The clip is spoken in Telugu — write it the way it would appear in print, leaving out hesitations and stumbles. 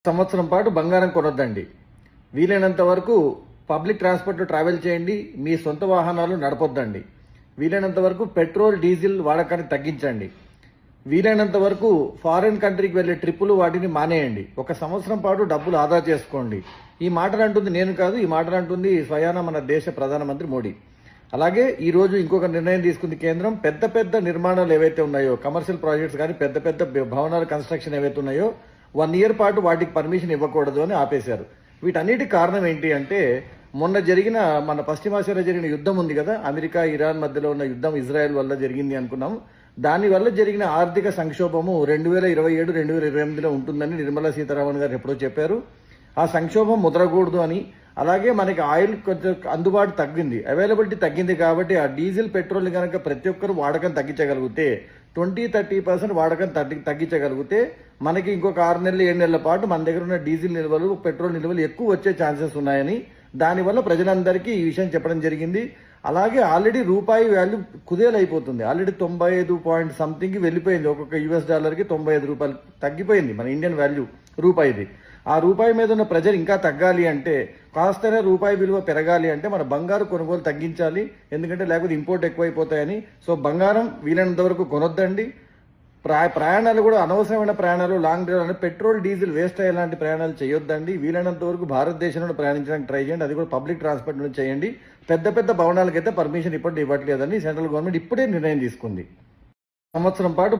సంవత్సరం పాటు బంగారం కొనొద్దండి. వీలైనంత వరకు పబ్లిక్ ట్రాన్స్పోర్ట్లో ట్రావెల్ చేయండి. మీ సొంత వాహనాలు నడపొద్దండి. వీలైనంత వరకు పెట్రోల్ డీజిల్ వాడకాన్ని తగ్గించండి. వీలైనంత వరకు ఫారిన్ కంట్రీకి వెళ్లే ట్రిప్పులు వాటిని మానేయండి. ఒక సంవత్సరం పాటు డబ్బులు ఆదా చేసుకోండి. ఈ మాటలు అంటుంది నేను కాదు, ఈ మాటలు అంటుంది స్వయాన మన దేశ ప్రధానమంత్రి మోడీ. అలాగే ఈ రోజు ఇంకొక నిర్ణయం తీసుకుంది కేంద్రం. పెద్ద పెద్ద నిర్మాణాలు ఏవైతే ఉన్నాయో, కమర్షియల్ ప్రాజెక్ట్స్ కానీ పెద్ద పెద్ద భవనాల కన్స్ట్రక్షన్ ఏవైతే ఉన్నాయో 1 year పాటు వాటికి పర్మిషన్ ఇవ్వకూడదు అని ఆపేశారు. వీటన్నిటికి కారణం ఏంటి అంటే, మొన్న జరిగిన మన పశ్చిమాసియాలో జరిగిన యుద్ధం ఉంది కదా, అమెరికా ఇరాన్ మధ్యలో ఉన్న యుద్ధం ఇజ్రాయెల్ వల్ల జరిగింది అనుకున్నాం. దానివల్ల జరిగిన ఆర్థిక సంక్షోభము 2027, 2028లో ఉంటుందని నిర్మలా సీతారామన్ గారు ఎప్పుడో చెప్పారు. ఆ సంక్షోభం ముదరకూడదు అని, అలాగే మనకి ఆయిల్ కొంచెం అందుబాటు తగ్గింది, అవైలబిలిటీ తగ్గింది కాబట్టి ఆ డీజిల్ పెట్రోల్ కనుక ప్రతి ఒక్కరు వాడకం తగ్గించగలిగితే 20-30% వాడకం తగ్గించగలిగితే మనకి ఇంకొక 6 నెలలు 7 నెలల పాటు మన దగ్గర ఉన్న డీజిల్ నిల్వలు పెట్రోల్ నిల్వలు ఎక్కువ వచ్చే ఛాన్సెస్ ఉన్నాయని, దానివల్ల ప్రజలందరికీ ఈ విషయం చెప్పడం జరిగింది. అలాగే ఆల్రెడీ రూపాయి వాల్యూ కుదేలైపోతుంది. ఆల్రెడీ 95 పాయింట్ సంథింగ్కి వెళ్ళిపోయింది. ఒక్కొక్క US$కి 95 రూపాయలు తగ్గిపోయింది మన ఇండియన్ వాల్యూ రూపాయిది. ఆ రూపాయి మీద ఉన్న ప్రెజర్ ఇంకా తగ్గాలి అంటే, కాస్తనే రూపాయి విలువ పెరగాలి అంటే మన బంగారు కొనుగోలు తగ్గించాలి. ఎందుకంటే లేకపోతే ఇంపోర్ట్ ఎక్కువైపోతాయని. సో బంగారం వీలైనంత వరకు కొనొద్దండి. ప్రయాణాలు కూడా అనవసరమైన ప్రయాణాలు, long drive petrol diesel waste అయ్యేలాంటి ప్రయాణాలు చేయొద్దండి. వీలైనంత వరకు భారతదేశంలో ప్రయాణించడానికి ట్రై చేయండి. అది కూడా పబ్లిక్ ట్రాన్స్పోర్ట్ నుంచి చేయండి. పెద్ద పెద్ద భవనాలకైతే పర్మిషన్ ఇప్పటి ఇవ్వట్లేదని సెంట్రల్ గవర్నమెంట్ ఇప్పుడే నిర్ణయం తీసుకుంది. సంవత్సరం పాటు